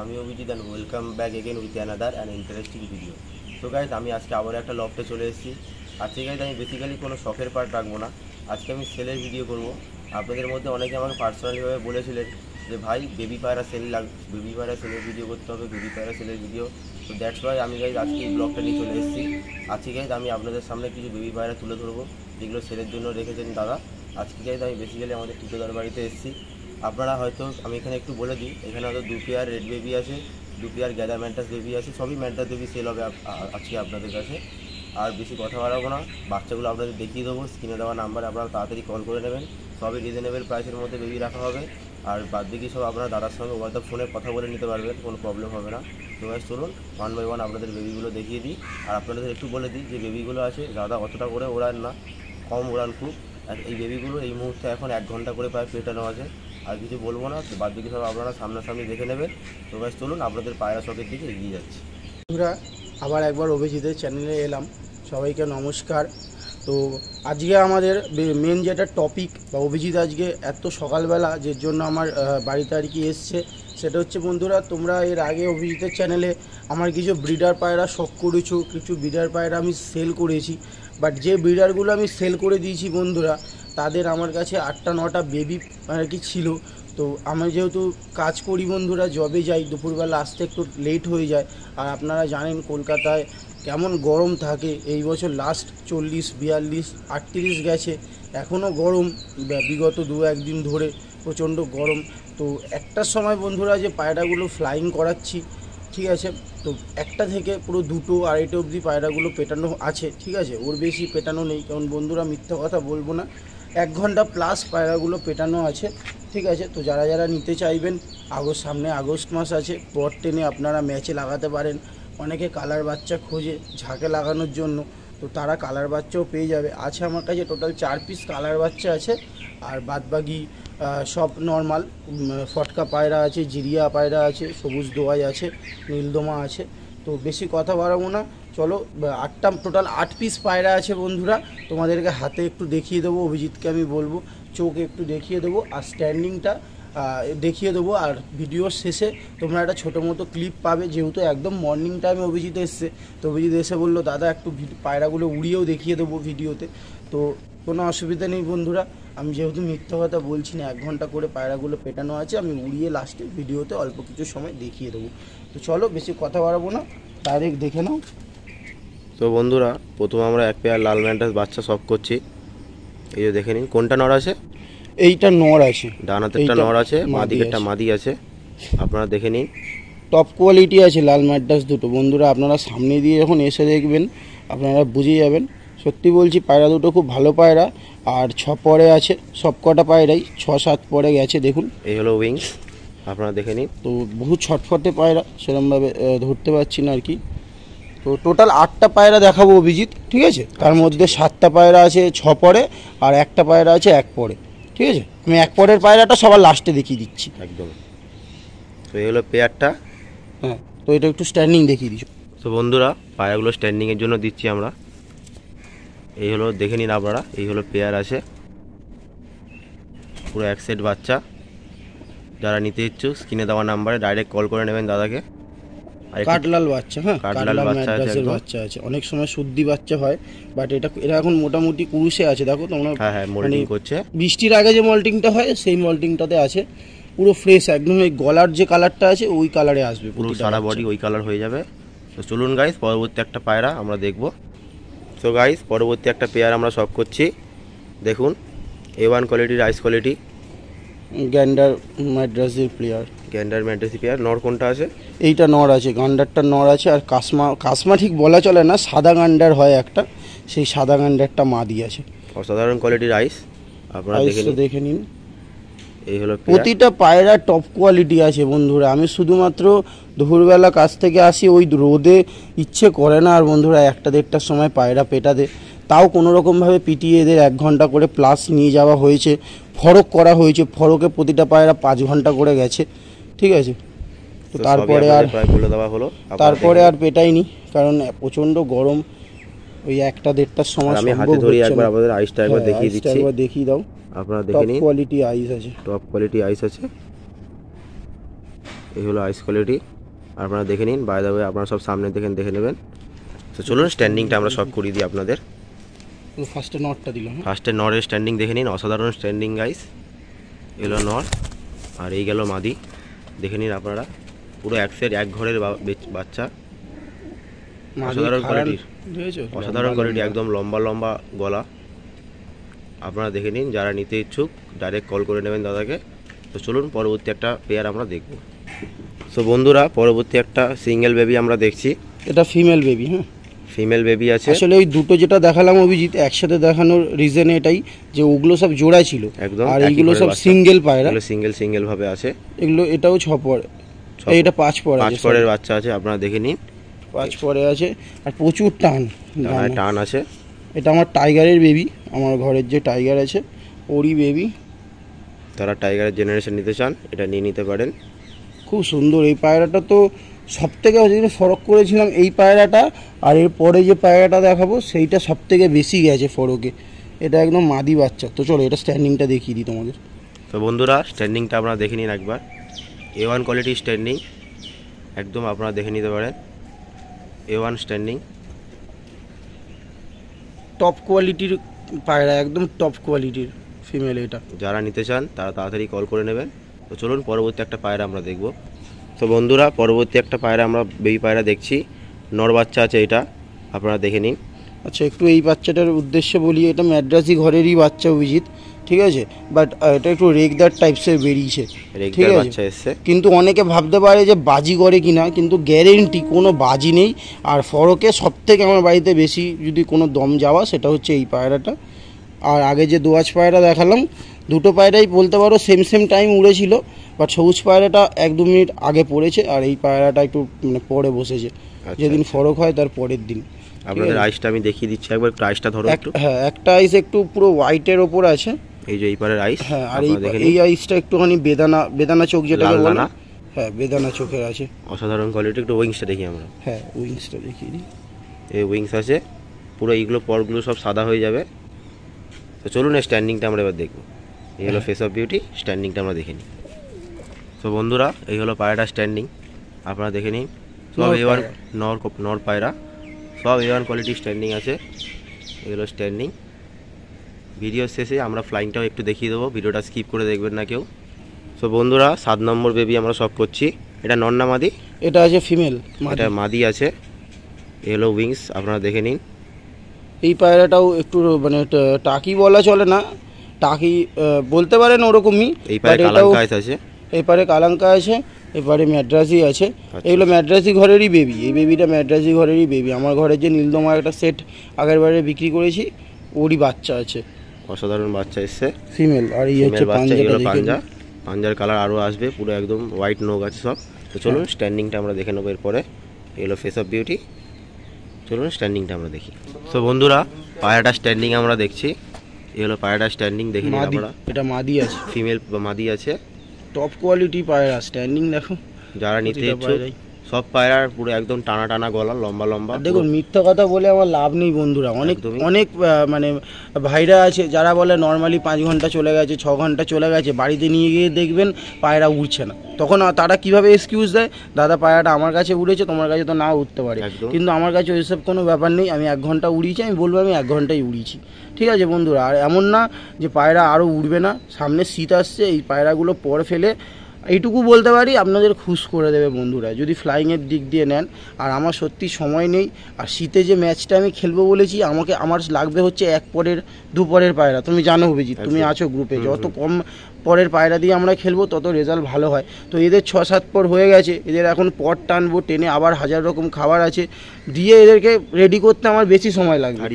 আমি Abhijit and welcome back again with another and interesting video. তো guys আমি আজকে আবার একটা লফটে চলে এসেছি। আজকে গাইজ আমি বেসিক্যালি কোনো শখের পার্ট রাখবো না, আজকে আমি সেলের ভিডিও করব। আপনাদের মধ্যে অনেকে আমাকে পার্সোনালিভাবে বলেছিলেন যে ভাই বেবি পায়রা সেলের ভিডিও করতে হবে, বেবি পায়রা সেলের ভিডিও। তো দ্যাটস ওয়াই আমি গাইজ আজকে এই ব্লগটা নিয়ে চলে এসেছি। আজকে গাইজ আমি আপনাদের সামনে কিছু বেবি পায়রা তুলে ধরবো যেগুলো সেলের জন্য রেখেছেন দাদা। আজকে গাইজ আমি বেসিক্যালি আমাদের টিটোদার বাড়িতে এসেছি। আপনারা হয়তো আমি এখানে একটু বলে দিই, এখানে হয়তো 2 পেয়ার রেড বেবি আছে, 2 পেয়ার গ্যাদার ম্যান্টাস বেবি আছে, সবই ম্যান্টাস বেবি সেল হবে আজকে আপনাদের কাছে। আর বেশি কথা বাড়াবো না, বাচ্চাগুলো আপনাদের দেখিয়ে দেবো, স্ক্রিনে দেওয়া নাম্বারে আপনারা তাড়াতাড়ি কল করে নেবেন। সবই রিজনেবল প্রাইসের মধ্যে বেবি রাখা হবে। আর বাদ বাকি সব আপনারা দাদার সঙ্গে ওভার দ্য ফোনে কথা বলে নিতে পারবেন, কোনো প্রবলেম হবে না। তো গাইস চলুন 1 বাই 1 আপনাদের বেবিগুলো দেখিয়ে দিই। আর আপনাদের একটু বলে দিই যে বেবিগুলো আছে দাদা অতটা করে ওড়ান না, কম ওড়ান খুব। আর এই বেবিগুলো এই মুহূর্তে এখন 1 ঘন্টা করে প্রায় পেটানো আছে। আর কিছু বলবো না, বাদ বাকি সব আপনারা সামনাসামনি দেখে নেবেন। তো গাইস চলুন আপনাদের পায়রা শখের দিকে এগিয়ে যাচ্ছি। বন্ধুরা আবার একবার অভিজিতের চ্যানেলে এলাম, সবাইকে নমস্কার। তো আজকে আমাদের মেন যেটা টপিক বা অভিজিৎ আজকে এত সকালবেলা যে জন্য আমার বাড়িতে আর কি এসছে, সেটা হচ্ছে বন্ধুরা তোমরা এর আগে অভিজিতের চ্যানেলে আমার কিছু ব্রিডার পায়রা শখ করেছো, কিছু ব্রিডার পায়রা আমি সেল করেছি। বাট যে ব্রিডারগুলো আমি সেল করে দিয়েছি বন্ধুরা, তাদের আমার কাছে 8টা 9টা বেবি আর কি ছিল। তো আমি যেহেতু কাজ করি বন্ধুরা, জবে যাই, দুপুরবেলা আসতে একটু লেট হয়ে যায়। আর আপনারা জানেন কলকাতায় কেমন গরম থাকে, এই বছর লাস্ট 40, 42, 38 গেছে, এখনও গরম। বিগত 2-1 দিন ধরে প্রচণ্ড গরম। তো একটার সময় বন্ধুরা যে পায়রাগুলো ফ্লাইং করাচ্ছি, ঠিক আছে, তো একটা থেকে পুরো 2টো 2.5 অবধি পায়রাগুলো পেটানো আছে, ঠিক আছে, ওর বেশি পেটানো নেই, কারণ বন্ধুরা মিথ্যা কথা বলবো না, 1 ঘন্টা প্লাস পায়রাগুলো পেটানো আছে, ঠিক আছে। তো যারা যারা নিতে চাইবেন, সামনে আগস্ট মাস আছে, পট টেনে আপনারা ম্যাচে লাগাতে পারেন। অনেকে কালার বাচ্চা খোঁজে ঝাঁকে লাগানোর জন্য, তো তারা কালার বাচ্চাও পেয়ে যাবে। আছে আমার কাছে টোটাল 4 পিস কালার বাচ্চা আছে। আর বাদবাকি সব নর্মাল ফটকা পায়রা আছে, জিরিয়া পায়রা আছে, সবুজ দোয়াই আছে, নীলদমা আছে। তো বেশি কথা বাড়াবো না, চলো টোটাল 8 পিস পায়রা আছে বন্ধুরা। তোমাদেরকে হাতে একটু দেখিয়ে দেবো, অভিজিৎকে আমি বলবো চোখে একটু দেখিয়ে দেবো, আর স্ট্যান্ডিংটা দেখিয়ে দেবো। আর ভিডিওর শেষে তোমরা একটা ছোটো মতো ক্লিপ পাবে, যেহেতু একদম মর্নিং টাইমে অভিজিৎ এসছে। তো অভিজিৎ এসে বললো দাদা একটু পায়রাগুলো উড়িয়েও দেখিয়ে দেবো ভিডিওতে। তো কোনো অসুবিধা নেই বন্ধুরা, আমি যেহেতু মিথ্যা কথা বলছি না, 1 ঘন্টা করে পায়রাগুলো পেটানো আছে, আমি উড়িয়ে লাস্টে ভিডিওতে অল্প কিছু সময় দেখিয়ে দেবো। তো চলো বেশি কথা বাড়াবো না, ডাইরেক্ট দেখে নাও। তো বন্ধুরা প্রথমে আমরা 1 পেয়ার লাল ম্যান্টাস বাচ্চা শখ করছি। এই যে দেখে নিন, কোনটা নর আছে? এইটা নর আছে, ডান হাতেরটা নর আছে, বাঁ দিকেরটা মাদি আছে, আপনারা দেখে নিন। টপ কোয়ালিটি আছে লাল ম্যাড্রাস দুটো বন্ধুরা, আপনারা সামনে দিয়ে যখন এসে দেখবেন আপনারা বুঝে যাবেন। সত্যি বলছি পায়রা দুটো খুব ভালো পায়রা। আর 6 পরে আছে, সব কটা পায়রাই 6-7 পরে গেছে, দেখুন এই হলো উইংস, আপনারা দেখে নিন। তো বহু ছটফটে পায়রা, সেরকমভাবে ধরতে পারছি না আর কি। তো টোটাল 8টা পায়রা দেখাবো অভিজিৎ, ঠিক আছে, তার মধ্যে 7টা পায়রা আছে 6 পরে, আর একটা পায়রা আছে 1 পরে, ঠিক আছে। আমি 1 পরের পায়রাটা সবার লাস্টে দেখিয়ে দিচ্ছি একদম। তো এই হলো পেয়ারটা, হ্যাঁ। তো এটা একটু স্ট্যান্ডিং দেখিয়ে দিচ্ছি। তো বন্ধুরা পায়রাগুলো স্ট্যান্ডিংয়ের জন্য দিচ্ছি আমরা। এই হলো দেখে নিন আপনারা, এই হলো পেয়ার আছে, পুরো 1 সেট বাচ্চা। যারা নিতে ইচ্ছুক স্ক্রিনে দেওয়া নাম্বারে ডাইরেক্ট কল করে নেবেন দাদাকে। আর কাঠলাল বাচ্চা, হ্যাঁ কাঠলাল বাচ্চা আছে, অনেক সময় শুদ্ধি বাচ্চা হয়, বাট এটা এখন মোটামুটি কুরুশে আছে, দেখো তোমরা। হ্যাঁ মল্টিং করছে, বৃষ্টির আগে যে মল্টিংটা হয় সেই মল্টিংটাতে আছে, পুরো ফ্রেশ একদম। এই গলার যে কালারটা আছে ওই কালারে আসবে, পুরো সারা বডি ওই কালার হয়ে যাবে। তো চলুন গাইস পরবর্তী একটা পায়রা আমরা দেখব। তো গাইস পরবর্তী একটা পেয়ার আমরা শখ করছি, দেখুন A1 কোয়ালিটির রাইস কোয়ালিটি গ্যান্ডার ম্যাড্রাসের পেয়ার। নর কোনটা আছে? এইটা নর আছে, গান্ডারটা নর আছে। আর কাসমা ঠিক বলা চলে না, সাদা গান্ডার হয় একটা, সেই সাদা গান্ডারটা মাদি আছে। অসাধারণ কোয়ালিটির রাইস, আপনারা দেখে নিন। এই হলো প্রতিটা পায়রা টপ কোয়ালিটি আছে বন্ধুরা। আমি শুধুমাত্র দুপুরবেলা কাছ থেকে আসি, ওই রোদে ইচ্ছে করে না আর বন্ধুরা 1টা-1.5টার সময় পায়রা পেটাতে, তাও কোনোরকমভাবে পিটিয়ে এদের 1 ঘন্টা করে প্লাস নিয়ে যাওয়া হয়েছে, ফরক করা হয়েছে, ফরকে প্রতিটা পায়রা 5 ঘন্টা করে গেছে, ঠিক আছে। তো তারপরে আর পেটাইনি, কারণ প্রচণ্ড গরম, ওই 1টা-1.5টার সময় আমি হাতে ধরি একবার আপনাদের আইসটা একবার দেখিয়ে দিচ্ছি, একবার দেখিয়ে দাও। আপনারা দেখে নিন, টপ কোয়ালিটি আইস আছে, টপ কোয়ালিটি আইস আছে। এই হলো আইস কোয়ালিটি, আপনারা দেখে নিন। বাই দ্য ওয়ে আপনারা সব সামনে দেখে নেবেন। তো চলুন স্ট্যান্ডিংটা আমরা সব করিয়ে দিই আপনাদের। ফার্স্টে নটটা দিলাম, ফার্স্টে নরের স্ট্যান্ডিং দেখে নিন, অসাধারণ স্ট্যান্ডিং গাইস। এলো নর আর এই গেল মাদি, দেখে নিন আপনারা। পুরো এক সেট এক ঘরের বাচ্চা, অসাধারণ কোয়ালিটির, অসাধারণ কোয়ালিটি, একদম লম্বা লম্বা গলা। আপনারা দেখে নিন, যারা নিতে ইচ্ছুক ডাইরেক্ট কল করে নেবেন দাদাকে। তো চলুন পরবর্তী একটা পেয়ার আমরা দেখব। তো বন্ধুরা পরবর্তী একটা সিঙ্গেল বেবি আমরা দেখছি। এটা ফিমেল বেবি। হ্যাঁ, ফিমেল বেবি আছে। আসলে ওই দুটো যেটা দেখালাম অভিজিৎ একসাথে দেখানোর রিজন এটাই যে ওগুলো সব জোড়া ছিল, একদম, আর এইগুলো সব সিঙ্গেল পায়রা, সিঙ্গেল ভাবে আছে। এগুলো এটাও 6 পরে, এটা 5 পরে, 5 পরের বাচ্চা আছে, আপনারা দেখে নিন। 5 পরে আছে আর প্রচুর টান আছে। এটা আমার টাইগারের বেবি, আমার ঘরের যে টাইগার আছে ওরই বেবি। তারা টাইগারের জেনারেশন নিতে চান এটা নিয়ে নিতে পারেন। খুব সুন্দর এই পায়রাটা। তো সব থেকে ফরক করেছিলাম এই পায়রাটা, আর এর পরে যে পায়রাটা দেখাবো সেইটা সব থেকে বেশি গেছে ফরকে। এটা একদম মাদি বাচ্চা। তো চলো এটা স্ট্যান্ডিংটা দেখিয়ে দিই তোমাদের। তো বন্ধুরা স্ট্যান্ডিংটা আপনারা দেখে নিন একবার। A1 কোয়ালিটি স্ট্যান্ডিং, একদম আপনারা দেখে নিতে পারেন। A1 স্ট্যান্ডিং, টপ কোয়ালিটির পায়রা, একদম টপ কোয়ালিটির ফিমেল এটা। যারা নিতে চান তারা তাড়াতাড়ি কল করে নেবেন। তো চলুন পরবর্তী একটা পায়রা আমরা দেখব। তো বন্ধুরা পরবর্তী একটা পায়রা আমরা বেবি পায়রা দেখছি, নর বাচ্চা আছে এটা, আপনারা দেখে নিন। আচ্ছা, একটু এই বাচ্চাটার উদ্দেশ্যে বলি, এটা ম্যাড্রাসি ঘরেরই বাচ্চা অভিজিৎ, ঠিক আছে, বাট এটা একটু রেগদার টাইপসের বেরিয়েছে, ঠিক আছে। কিন্তু অনেকে ভাবতে পারে যে বাজি করে কিনা, কিন্তু গ্যারেন্টি কোনো বাজি নেই। আর ফরকে সব থেকে আমার বাড়িতে বেশি যদি কোনো দম যাওয়া সেটা হচ্ছে এই পায়রাটা। আর আগে যে দোয়াজ পায়রা দেখালাম, দুটো পায়রাই বলতে পারো সেম টাইম উড়েছিল, বাট সবুজ পায়রাটা 1-2 মিনিট আগে পড়েছে, আর এই পায়রাটা একটু মানে পরে বসেছে। যেদিন ফরক হয় তার পরের দিন। আপনাদের আইসটা আমি দেখিয়ে দিচ্ছি একবার, একটু আইসটা ধরো একটু। হ্যাঁ, একটা আইস একটু পুরো হোয়াইটের ওপর আছে, এই যে এই পারের আইস। হ্যাঁ, আর এই আইসটা একটুখানি বেদানা চোখ যেটাকে বলে না, হ্যাঁ বেদানা চোখের আছে, অসাধারণ কোয়ালিটি। একটু উইংসটা দেখি আমরা। হ্যাঁ, উইংসটা দেখিয়ে দিই। এই উইংস আছে, পুরো এইগুলো পরগুলো সব সাদা হয়ে যাবে। তো চলুন এই স্ট্যান্ডিংটা আমরা এবার দেখব। এই হলো ফেস অফ বিউটি, স্ট্যান্ডিংটা আমরা দেখে নিই। তো বন্ধুরা এই হলো পায়রাটা স্ট্যান্ডিং, আপনারা দেখে নিন। সব A1 নর পায়রা, সব A1 কোয়ালিটি স্ট্যান্ডিং আছে। এগুলো স্ট্যান্ডিং। ভিডিও শেষে আমরা ফ্লাইংটাও একটু দেখিয়ে দেবো, ভিডিওটা স্কিপ করে দেখবেন না কেউ। সো বন্ধুরা 7 নম্বর বেবি আমরা সব করছি। এটা নর না মাদি? এটা আছে ফিমেল, এটা মাদি আছে। এই হলো উইংস, আপনারা দেখে নিন। এই পায়রাটাও একটু মানে টাকি বলা চলে না, টাকি বলতে পারেন ওরকমই। এই পারে কালাঙ্কা আছে, এপারে কালাঙ্কা আছে, এপারে ম্যাড্রাসি আছে। এগুলো ম্যাড্রাসি ঘরেরই বেবি, এই বেবিটা ম্যাড্রাসি ঘরেরই বেবি। আমার ঘরে যে নীলদমা একটা সেট আগের বারে বিক্রি করেছি ওরই বাচ্চা আছে, অসাধারণ বাচ্চা এসছে, ফিমেল। আর এই হচ্ছে পাঞ্জার কালার আরও আসবে, পুরো একদম হোয়াইট নোগ আছে সব। তো চলুন স্ট্যান্ডিংটা আমরা দেখে নেবো এরপরে। এগুলো ফেস অফ বিউটি, চলুন স্ট্যান্ডিংটা আমরা দেখি। তো বন্ধুরা পায়রাটা স্ট্যান্ডিং আমরা দেখছি। এই হলো পায়রাটা স্ট্যান্ডিং, দেখি আমরা। এটা মাদি আছে, ফিমেল মাদি আছে, টপ কোয়ালিটি পায়রা। স্ট্যান্ডিং দেখো, যারা নিতে ইচ্ছুক সব পায়রার পুরো একদম টানা গলা, লম্বা লম্বা। দেখুন মিথ্যা কথা বলে আমার লাভ নেই বন্ধুরা। অনেক মানে ভাইরা আছে যারা বলে নর্মালি 5 ঘন্টা চলে গেছে, 6 ঘন্টা চলে গেছে, বাড়িতে নিয়ে গিয়ে দেখবেন পায়রা উড়ছে না। তখন তারা কিভাবে এক্সকিউজ দেয়, দাদা পায়রাটা আমার কাছে উড়েছে, তোমার কাছে তো না উঠতে পারে। কিন্তু আমার কাছে ওইসব কোনো ব্যাপার নেই। আমি 1 ঘন্টা উড়িয়েছি, আমি বলবো আমি 1 ঘন্টাই উড়িয়েছি, ঠিক আছে বন্ধুরা। আর এমন না যে পায়রা আরও উড়বে না, সামনে শীত আসছে, এই পায়রাগুলো পর ফেলে এইটুকু বলতে পারি আপনাদের খুশ করে দেবে বন্ধুরা, যদি ফ্লাইংয়ের দিক দিয়ে নেন। আর আমার সত্যি সময় নেই, আর শীতে যে ম্যাচটা আমি খেলবো বলেছি, আমার লাগবে হচ্ছে 1 পরের 2 পরের পায়রা। তুমি জানো অভিজিৎ, তুমি আছো গ্রুপে, যত কম পরের পায়রা দিয়ে আমরা খেলবো তত রেজাল্ট ভালো হয়। তো এদের 6-7 পর হয়ে গেছে, এদের এখন পট টানবো, টেনে আবার 1000 রকম খাবার আছে দিয়ে এদেরকে রেডি করতে আমার বেশি সময় লাগবে।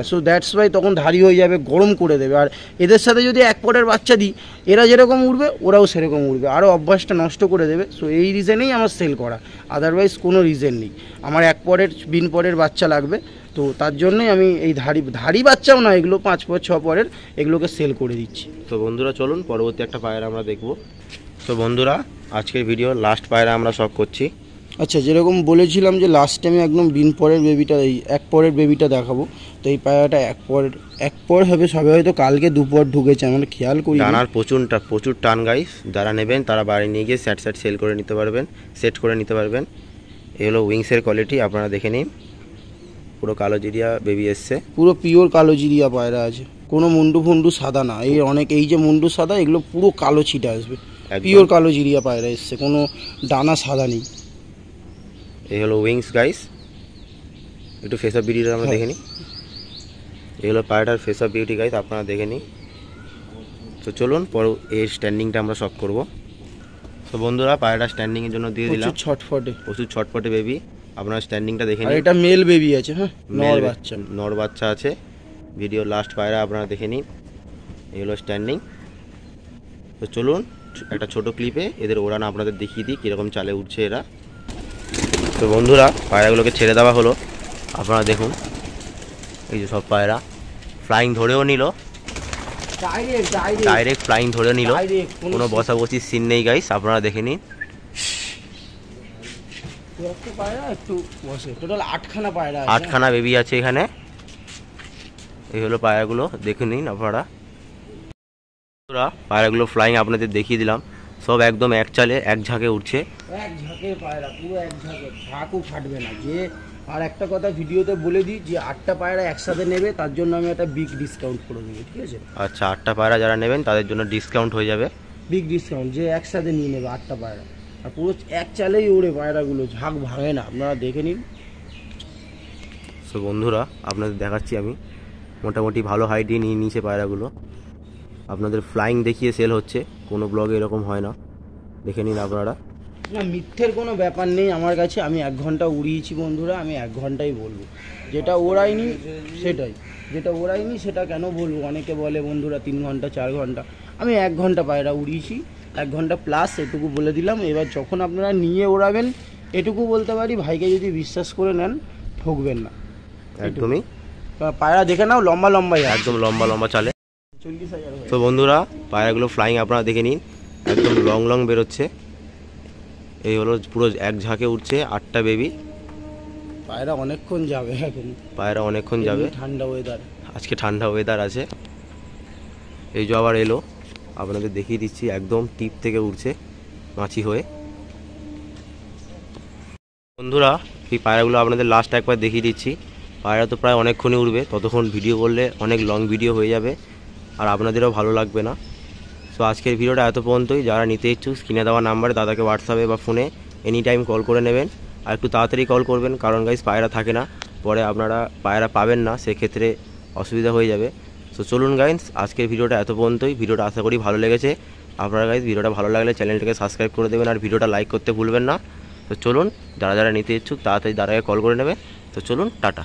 সো দ্যাটস ওয়াই তখন ধারি হয়ে যাবে, গরম করে দেবে। আর এদের সাথে যদি 1 পরের বাচ্চা দিই, এরা যেরকম উঠবে ওরাও সেরকম উঠবে, আরও অভ্যাসটা নষ্ট করে দেবে। সো এই রিজনেই আমার সেল করা, আদারওয়াইজ কোনো রিজন নেই। আমার 1 পরের বিন পরের বাচ্চা লাগবে, তো তার জন্যই আমি এই ধারি বাচ্চাও না, এগুলো 5 পর 6 পরের এগুলোকে সেল করে দিচ্ছি। তো বন্ধুরা চলুন পরবর্তী একটা পায়রা আমরা দেখব। তো বন্ধুরা আজকের ভিডিও লাস্ট পায়রা আমরা সব করছি। আচ্ছা, যেরকম বলেছিলাম যে লাস্ট টাইমে একদম দিন পরের বেবিটা, এই এক পরের বেবিটা দেখাবো, তো এই পায়রাটা এক পর হবে, সবে হয়তো কালকে দুপর ঢুকেছে, আমরা খেয়াল করি। ডানার প্রচুর টান গাইস, যারা নেবেন তারা বাড়ি নিয়ে গিয়ে সেট সেল করে নিতে পারবেন, সেট করে নিতে পারবেন। এই হলো উইংসের কোয়ালিটি, আপনারা দেখে নিন। পুরো কালো জিরিয়া বেবি এসছে, পুরো পিওর কালো জিরিয়া পায়রা আছে, কোনো মুন্ডু ফুন্ডু সাদা না। এই যে মুন্ডু সাদা, এগুলো পুরো কালো ছিটা আসবে, পিওর কালো জিরিয়া পায়রা এসছে, কোনো ডানা সাদা নেই। এই হলো উইংস গাইস, একটু ফেস অফ বিউটিটা আমরা দেখে নিই। এই হলো পায়রাটার ফেস অফ বিউটি গাইস, আপনারা দেখে নিই। তো চলুন পরে এর স্ট্যান্ডিংটা আমরা শক করব। তো বন্ধুরা, পায়রাটা স্ট্যান্ডিংয়ের জন্য দিয়ে দিলাম, প্রচুর ছটফটে বেবি। আপনারা স্ট্যান্ডিংটা দেখে নিন। এটা মেল বেবি আছে, হ্যাঁ, নর বাচ্চা আছে। ভিডিও লাস্ট পায়রা আপনারা দেখে নিন। এই হলো স্ট্যান্ডিং। তো চলুন একটা ছোট ক্লিপে এদের ওড়ানো আপনাদের দেখিয়ে দিই কীরকম চালে উঠছে এরা। তো বন্ধুরা, পায়রাগুলোকে ছেড়ে দেওয়া হলো, আপনারা দেখুন। এই যে সব পায়রা ফ্লাইং ধরেও নিল, ডাইরেক্ট ফ্লাইং ধরে নিল, কোনো বসাবসির সিন নেই গাইস, আপনারা দেখে নিন। আটখানা বেবি আছে এখানে। এই হলো পায়রাগুলো, দেখে নিন আপনারা। পায়রাগুলো ফ্লাইং আপনাদের দেখিয়ে দিলাম, সব একদম এক চালে এক ঝাঁকে উঠছে। এক ঝাঁকে পায়রা, পুরো এক ঝাঁকে, ঝাঁকও ফাটবে না। যে আর একটা কথা ভিডিওতে বলে দিই, যে 8টা পায়রা একসাথে নেবে তার জন্য আমি একটা বিগ ডিসকাউন্ট করে দেবো, ঠিক আছে? আচ্ছা, 8টা পায়রা যারা নেবেন তাদের জন্য ডিসকাউন্ট হয়ে যাবে, বিগ ডিসকাউন্ট। যে একসাথে নিয়ে নেবে 8টা পায়রা, আর পুরো এক চালেই ওড়ে পায়রাগুলো, ঝাঁক ভাঙে না, আপনারা দেখে নিন। সো বন্ধুরা, আপনাদের দেখাচ্ছি আমি, মোটামুটি ভালো হাইটে নিয়ে নিয়েছে পায়রাগুলো। আপনাদের ফ্লাইং দেখিয়ে সেল হচ্ছে, কোনো ব্লগে এরকম হয় না, দেখে নিন আপনারা। না, মিথ্যের কোনো ব্যাপার নেই আমার কাছে। আমি 1 ঘন্টা উড়িয়েছি বন্ধুরা, আমি 1 ঘন্টাই বলবো। যেটা ওড়াইনি সেটাই, যেটা ওড়াইনি সেটা কেন বলবো? অনেকে বলে বন্ধুরা 3 ঘন্টা 4 ঘন্টা, আমি 1 ঘন্টা পায়রা উড়িয়েছি, 1 ঘন্টা প্লাস, এটুকু বলে দিলাম। এবার যখন আপনারা নিয়ে ওড়াবেন, এটুকু বলতে পারি, ভাইকে যদি বিশ্বাস করে নেন ঠকবেন না একদমই। পায়রা দেখে নাও, লম্বা লম্বাই, একদম লম্বা লম্বা চালে। 40,000। তো বন্ধুরা, পায়রাগুলো ফ্লাইং আপনারা দেখে নিন, একদম লং লং বেরোচ্ছে। এই হলো পুরো এক ঝাঁকে উঠছে 8টা বেবি। পায়রা অনেকক্ষণ যাবে এখন, পায়রা অনেকক্ষণ যাবে, ঠান্ডা ওয়েদার, আজকে ঠান্ডা ওয়েদার আছে। এই যে আবার এলো, আপনাদের দেখিয়ে দিচ্ছি, একদম টিপ থেকে উঠছে মাছি হয়ে। বন্ধুরা, এই পায়রাগুলো আপনাদের লাস্ট একবার দেখিয়ে দিচ্ছি। পায়রা তো প্রায় অনেকক্ষণই উঠবে, ততক্ষণ ভিডিও করলে অনেক লং ভিডিও হয়ে যাবে, আর আপনাদেরও ভালো লাগবে না। সো আজকের ভিডিওটা এত পর্যন্তই। যারা নিতে ইচ্ছুক, স্ক্রিনে দেওয়া নাম্বারে দাদাকে হোয়াটসঅ্যাপে বা ফোনে এনি টাইম কল করে নেবেন, আর একটু তাড়াতাড়ি কল করবেন, কারণ গাইস পায়রা থাকে না, পরে আপনারা পায়রা পাবেন না, সেক্ষেত্রে অসুবিধা হয়ে যাবে। সো চলুন গাইস, আজকের ভিডিওটা এত পর্যন্তই। ভিডিওটা আশা করি ভালো লেগেছে আপনারা গাইস। ভিডিওটা ভালো লাগলে চ্যানেলটাকে সাবস্ক্রাইব করে দেবেন, আর ভিডিওটা লাইক করতে ভুলবেন না। তো চলুন, যারা যারা নিতে ইচ্ছুক তাড়াতাড়ি দাদাকে কল করে নেবে। তো চলুন, টাটা।